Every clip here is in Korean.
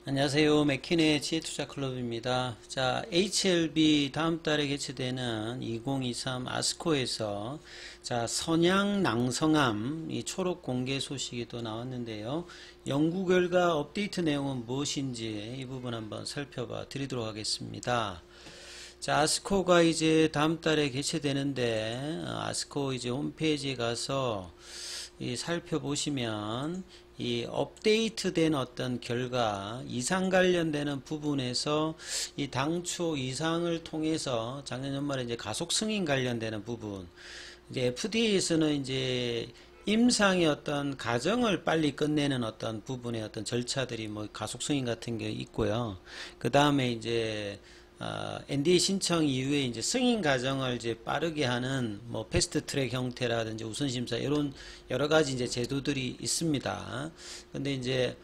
안녕하세요. 맥킨의 지혜투자클럽입니다. 자, HLB 다음 달에 개최되는 2023 아스코에서 자, 선양 낭성암 이 초록 공개 소식이 또 나왔는데요. 연구 결과 업데이트 내용은 무엇인지 이 부분 한번 살펴봐 드리도록 하겠습니다. 자, 아스코가 이제 다음 달에 개최되는데 아스코 이제 홈페이지에 가서 살펴보시면 이 업데이트된 어떤 결과 이상 관련되는 부분에서 이 당초 이상을 통해서 작년 연말에 이제 가속 승인 관련되는 부분, 이제 FDA에서는 이제 임상의 어떤 과정을 빨리 끝내는 어떤 부분의 어떤 절차들이 뭐 가속 승인 같은 게 있고요. 그 다음에 이제 NDA 신청 이후에 이제 승인 과정을 이제 빠르게 하는 뭐 패스트 트랙 형태라든지 우선 심사 이런 여러 가지 이제 제도들이 있습니다. 근데 이제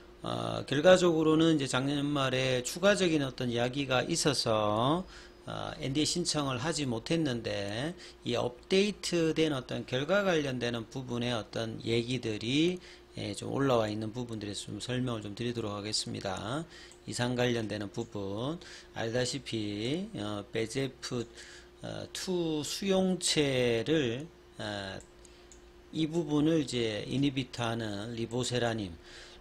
결과적으로는 이제 작년 연말에 추가적인 어떤 이야기가 있어서 NDA 신청을 하지 못했는데 이 업데이트된 어떤 결과 관련되는 부분의 어떤 얘기들이 좀 올라와 있는 부분들에서 좀 설명을 좀 드리도록 하겠습니다. 이상 관련되는 부분 알다시피 베제프2 수용체를 이 부분을 이제 이니비트하는 리보세라님,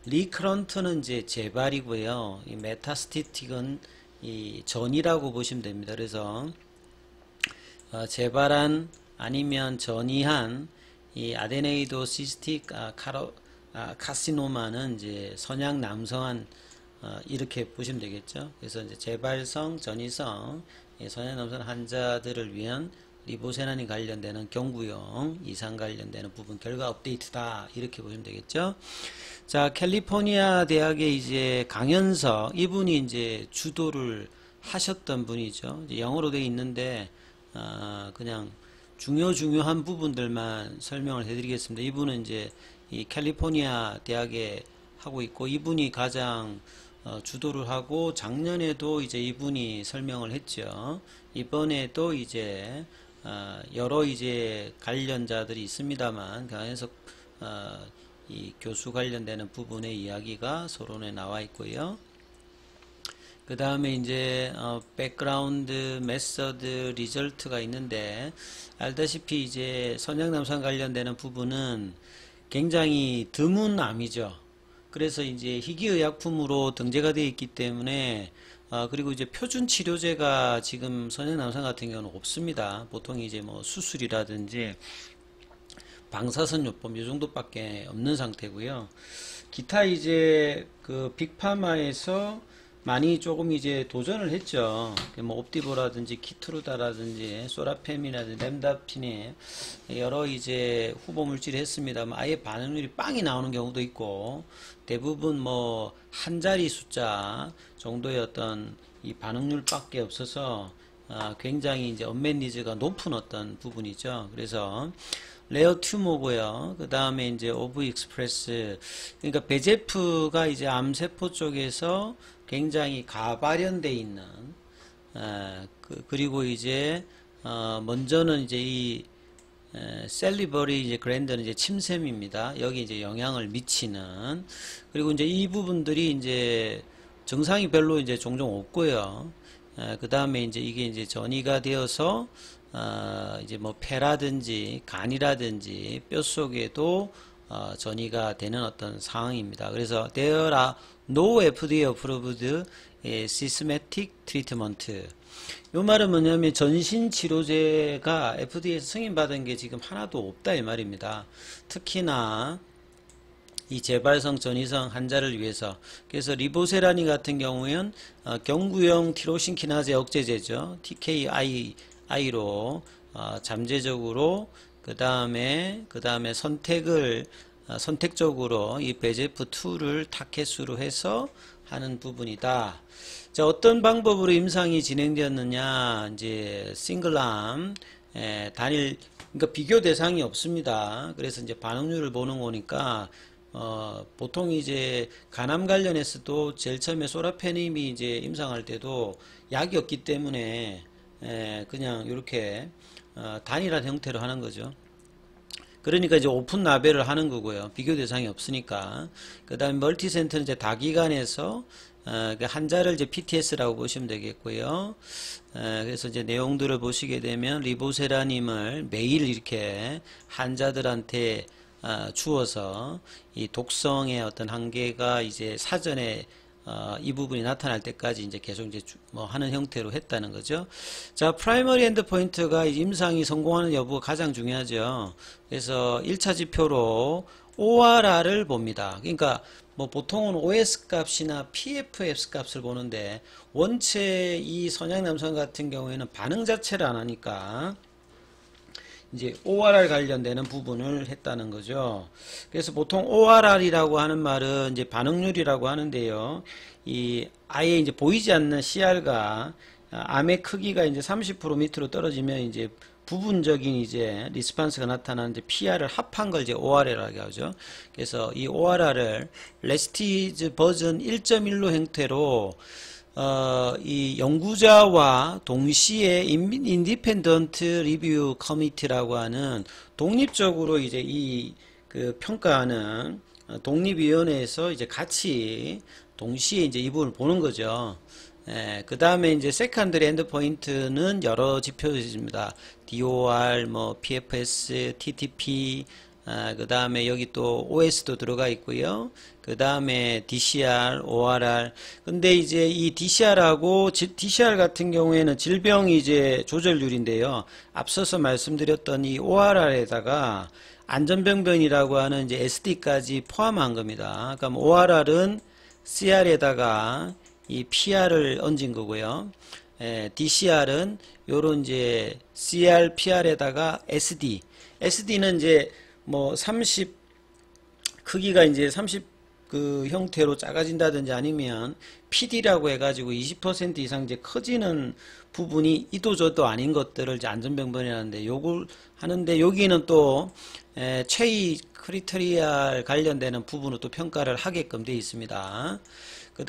리크런트는 이제 재발이고요. 이 메타스티틱은 이 전이라고 보시면 됩니다. 그래서 재발한 아니면 전이한 이 아데네이도 시스틱 카시노마는 이제 선양 남성한 이렇게 보시면 되겠죠. 그래서 이제 재발성, 전이성, 선양 남성 환자들을 위한 리보세란이 관련되는 경구용 이상 관련되는 부분 결과 업데이트다 이렇게 보시면 되겠죠. 자, 캘리포니아 대학의 이제 강현석 이분이 이제 주도를 하셨던 분이죠. 이제 영어로 되어 있는데 그냥 중요한 부분들만 설명을 해드리겠습니다. 이분은 이제 이 캘리포니아 대학에 하고 있고 이분이 가장 주도를 하고 작년에도 이제 이분이 설명을 했죠. 이번에도 이제 여러 이제 관련자들이 있습니다만 강현석 이 교수 관련되는 부분의 이야기가 서론에 나와 있고요. 그 다음에 이제 백그라운드 메서드 리절트가 있는데 알다시피 이제 선양남성 관련되는 부분은 굉장히 드문 암이죠. 그래서 이제 희귀의약품으로 등재가 되어 있기 때문에 그리고 이제 표준 치료제가 지금 선양남성 같은 경우는 없습니다. 보통 이제 뭐 수술이라든지 방사선요법 이 정도밖에 없는 상태고요. 기타 이제 그 빅파마에서 많이 조금 이제 도전을 했죠. 뭐 옵디보라든지 키트루다라든지 소라페민이라든지 렘다피니 여러 이제 후보 물질을 했습니다만 아예 반응률이 빵이 나오는 경우도 있고 대부분 뭐 한 자리 숫자 정도의 어떤 이 반응률밖에 없어서 굉장히 이제 언맷 니즈가 높은 어떤 부분이죠. 그래서 레어 튜머고요. 그 다음에 이제 오브 익스프레스 그러니까 베제프가 이제 암세포 쪽에서 굉장히 가발현돼 있는 그리고 이제 먼저는 이제 이 셀리버리 이제 그랜드는 이제 침샘입니다. 여기 이제 영향을 미치는 그리고 이제 이 부분들이 이제 증상이 별로 이제 종종 없고요. 그 다음에 이제 이게 이제 전이가 되어서 이제 뭐 폐라든지 간이라든지 뼈 속에도 전이가 되는 어떤 상황입니다. 그래서 there are no FDA approved systematic treatment. 이 말은 뭐냐면 전신 치료제가 FDA에서 승인받은 게 지금 하나도 없다 이 말입니다. 특히나 이 재발성 전이성 환자를 위해서 그래서 리보세라닌 같은 경우에는 경구용 티로신 키나제 억제제죠. TKI로 잠재적으로 그 다음에 선택적으로 이 베제프2를 타켓으로 해서 하는 부분이다. 자, 어떤 방법으로 임상이 진행되었느냐, 이제 싱글암 단일 그러니까 비교 대상이 없습니다. 그래서 이제 반응률을 보는 거니까 보통 이제 간암 관련해서도 제일 처음에 소라페님이 이제 임상할 때도 약이 없기 때문에 그냥 이렇게 단일한 형태로 하는 거죠. 그러니까 이제 오픈 나벨을 하는 거고요. 비교 대상이 없으니까. 그 다음에 멀티센터는 이제 다기관에서 그 한자를 이제 PTS라고 보시면 되겠고요. 그래서 이제 내용들을 보시게 되면 리보세라님을 매일 이렇게 환자들한테 주어서 이 독성의 어떤 한계가 이제 사전에 이 부분이 나타날 때까지 이제 계속 이제 뭐 하는 형태로 했다는 거죠. 자, 프라이머리 엔드 포인트가 임상이 성공하는 여부가 가장 중요하죠. 그래서 1차 지표로 ORR을 봅니다. 그러니까 뭐 보통은 OS 값이나 PFS 값을 보는데 원체 이 선양남성 같은 경우에는 반응 자체를 안 하니까 이제 ORR 관련되는 부분을 했다는 거죠. 그래서 보통 ORR이라고 하는 말은 이제 반응률이라고 하는데요. 이 아예 이제 보이지 않는 CR과 암의 크기가 이제 30% 밑으로 떨어지면 이제 부분적인 이제 리스판스가 나타나는데 PR을 합한 걸 이제 ORR이라고 하죠. 그래서 이 ORR을 레스티즈 버전 1.1로 형태로 이 연구자와 동시에 인디펜던트 리뷰 커미티라고 하는 독립적으로 이제 이 그 평가하는 독립위원회에서 이제 같이 동시에 이제 이 부분을 보는 거죠. 그 다음에 이제 세컨더리 엔드 포인트는 여러 지표입니다. DOR, 뭐 PFS, TTP, 그 다음에 여기 또 OS도 들어가 있고요. 그 다음에 DCR, ORR. 근데 이제 이 DCR하고 DCR 같은 경우에는 질병 이제 조절률인데요. 앞서서 말씀드렸던 이 ORR에다가 안전병변이라고 하는 이제 SD까지 포함한 겁니다. 그러니까 ORR은 CR에다가 이 PR을 얹은 거고요. DCR은 요런 이제 CR, PR에다가 SD. SD는 이제 뭐 30 크기가 이제 30 그 형태로 작아진다든지 아니면 PD라고 해가지고 20% 이상 이제 커지는 부분이 이도저도 아닌 것들을 이제 안전병변이라는데 요걸 하는데 여기는 또 최이 크리테리아 관련되는 부분을 또 평가를 하게끔 되어 있습니다.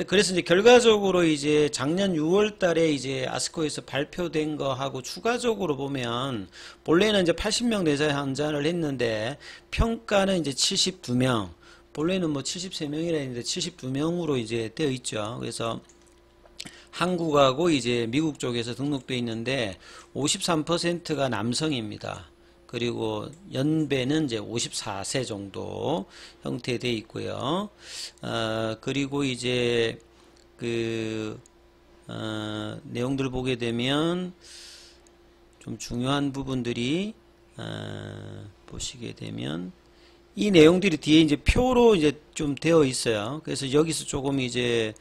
그래서 이제 결과적으로 이제 작년 6월 달에 이제 아스코에서 발표된 거하고 추가적으로 보면 본래는 이제 80명 내자 환자를 했는데 평가는 이제 72명. 본래는 뭐 73명이라 했는데 72명으로 이제 되어 있죠. 그래서 한국하고 이제 미국 쪽에서 등록되어 있는데 53%가 남성입니다. 그리고 연배는 이제 54세 정도 형태되어 있고요. 그리고 이제 그 내용들 보게 되면 좀 중요한 부분들이 보시게 되면 이 내용들이 뒤에 이제 표로 이제 좀 되어 있어요. 그래서 여기서 조금 이제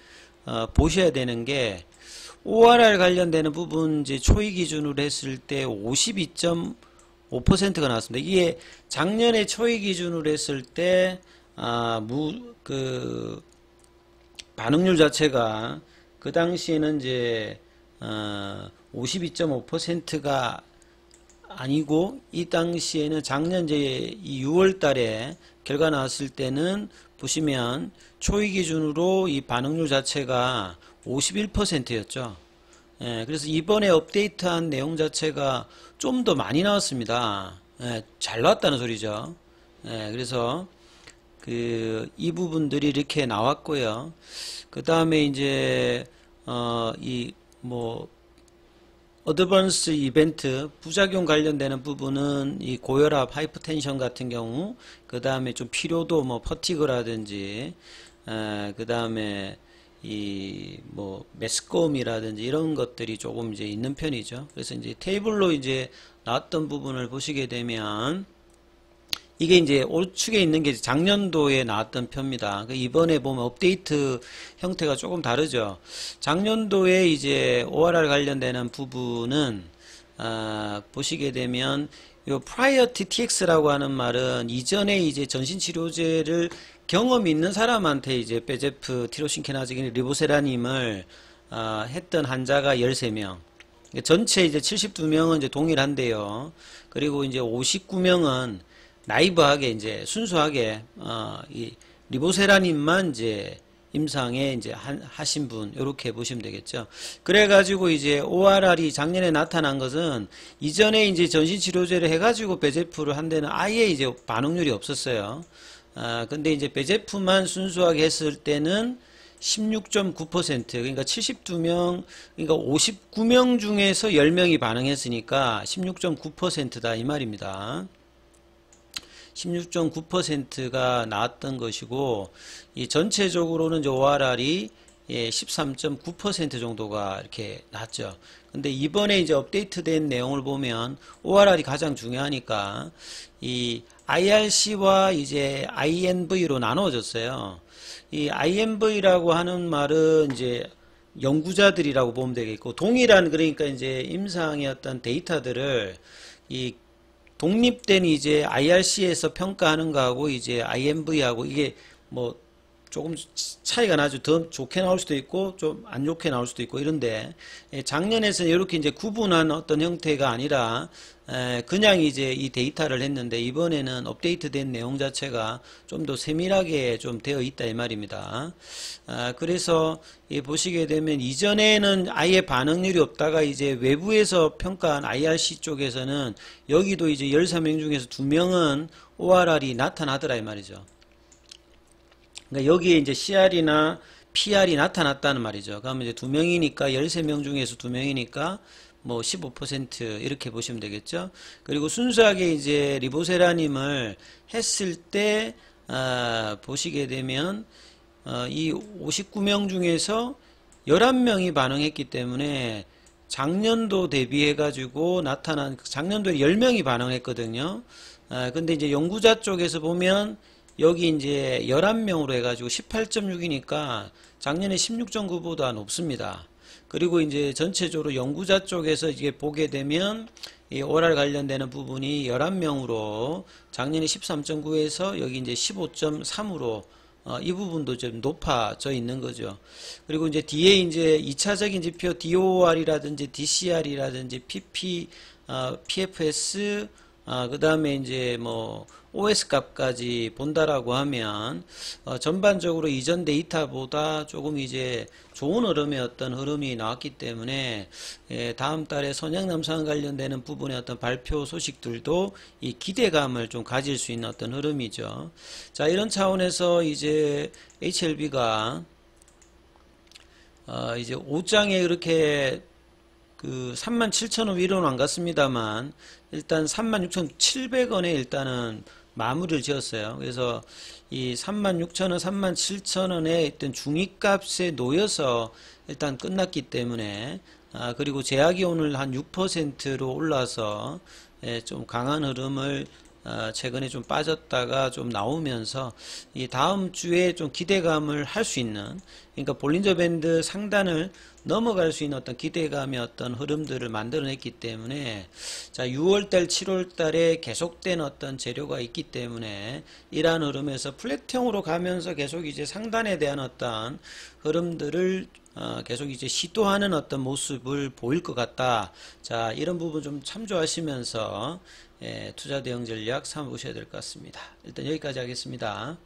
보셔야 되는 게 ORR 관련되는 부분 이제 초이 기준으로 했을 때 52.5%가 나왔습니다. 이게 작년에 초이 기준으로 했을 때 그 반응률 자체가 그 당시에는 이제 52.5%가 아니고 이 당시에는 작년 이제 이 6월 달에 결과 나왔을 때는 보시면 초이 기준으로 이 반응률 자체가 51%였죠. 그래서 이번에 업데이트한 내용 자체가 좀 더 많이 나왔습니다. 잘 나왔다는 소리죠. 그래서 이 부분들이 이렇게 나왔고요. 그 다음에 이제 어드밴스 이벤트 부작용 관련되는 부분은 이 고혈압, 하이퍼텐션 같은 경우, 그 다음에 좀 필요도 뭐 퍼티그라든지, 그 다음에 메스꺼움이라든지 이런 것들이 조금 이제 있는 편이죠. 그래서 이제 테이블로 이제 나왔던 부분을 보시게 되면 이게 이제 우측에 있는 게 작년도에 나왔던 표입니다. 이번에 보면 업데이트 형태가 조금 다르죠. 작년도에 이제 ORR 관련되는 부분은 보시게 되면 요 priority TX라고 하는 말은 이전에 이제 전신치료제를 경험이 있는 사람한테 이제 베제프, 티로신케나즈, 리보세라님을 했던 환자가 13명. 전체 이제 72명은 이제 동일한데요. 그리고 이제 59명은 나이브하게 이제 순수하게 이 리보세라님만 이제 임상에 이제 하신 분 이렇게 보시면 되겠죠. 그래가지고 이제 ORR이 작년에 나타난 것은 이전에 이제 전신치료제를 해가지고 베제프를 한 데는 아예 이제 반응률이 없었어요. 근데 이제 베제프만 순수하게 했을 때는 16.9%, 그러니까 72명, 그러니까 59명 중에서 10명이 반응했으니까 16.9%다 이 말입니다. 16.9%가 나왔던 것이고, 이 전체적으로는 이제 ORR이 13.9% 정도가 이렇게 나왔죠. 근데 이번에 이제 업데이트된 내용을 보면 ORR이 가장 중요하니까 이 IRC와 이제 INV로 나눠졌어요. 이 INV라고 하는 말은 이제 연구자들이라고 보면 되겠고, 동일한 그러니까 이제 임상의 어떤 데이터들을 이 독립된 이제 IRC에서 평가하는 거하고 이제 INV하고 이게 뭐 조금 차이가 나죠. 더 좋게 나올 수도 있고 좀 안 좋게 나올 수도 있고 이런데, 작년에서는 이렇게 이제 구분한 어떤 형태가 아니라 그냥 이제 이 데이터를 했는데, 이번에는 업데이트된 내용 자체가 좀 더 세밀하게 좀 되어 있다 이 말입니다. 그래서 보시게 되면 이전에는 아예 반응률이 없다가 이제 외부에서 평가한 IRC 쪽에서는 여기도 이제 13명 중에서 2명은 ORR이 나타나더라 이 말이죠. 그러니까 여기에 이제 CR이나 PR이 나타났다는 말이죠. 그러면 이제 2명이니까 13명 중에서 2명이니까 뭐 15% 이렇게 보시면 되겠죠. 그리고 순수하게 이제 리보세라님을 했을 때 보시게 되면 이 59명 중에서 11명이 반응했기 때문에 작년도 대비해 가지고 나타난, 작년도에 10명이 반응했거든요. 근데 이제 연구자 쪽에서 보면 여기 이제 11명으로 해가지고 18.6이니까 작년에 16.9보다 높습니다. 그리고 이제 전체적으로 연구자 쪽에서 이게 보게 되면 이 ORR 관련되는 부분이 11명으로 작년에 13.9에서 여기 이제 15.3으로 이 부분도 좀 높아져 있는 거죠. 그리고 이제 뒤에 이제 2차적인 지표 DOR이라든지 DCR이라든지 PP, PFS, 그 다음에 이제 뭐 OS 값까지 본다라고 하면 전반적으로 이전 데이터보다 조금 이제 좋은 흐름의 어떤 흐름이 나왔기 때문에 다음 달에 선양남상 관련되는 부분의 어떤 발표 소식들도 이 기대감을 좀 가질 수 있는 어떤 흐름이죠. 자, 이런 차원에서 이제 HLB가 이제 5장에 이렇게 그 37,000원 위로는 안 갔습니다만 일단 36,700원에 일단은 마무리를 지었어요. 그래서 이 36,000원, 37,000원의 어떤 중위값에 놓여서 일단 끝났기 때문에, 그리고 제약이 오늘 한 6%로 올라서 좀 강한 흐름을 최근에 좀 빠졌다가 좀 나오면서 이 다음 주에 좀 기대감을 할 수 있는, 그러니까 볼린저 밴드 상단을 넘어갈 수 있는 어떤 기대감의 어떤 흐름들을 만들어냈기 때문에, 자, 6월달, 7월달에 계속된 어떤 재료가 있기 때문에 이러한 흐름에서 플랫형으로 가면서 계속 이제 상단에 대한 어떤 흐름들을 계속 이제 시도하는 어떤 모습을 보일 것 같다. 자, 이런 부분 좀 참조하시면서 투자 대응 전략 삼으셔야 될 것 같습니다. 일단 여기까지 하겠습니다.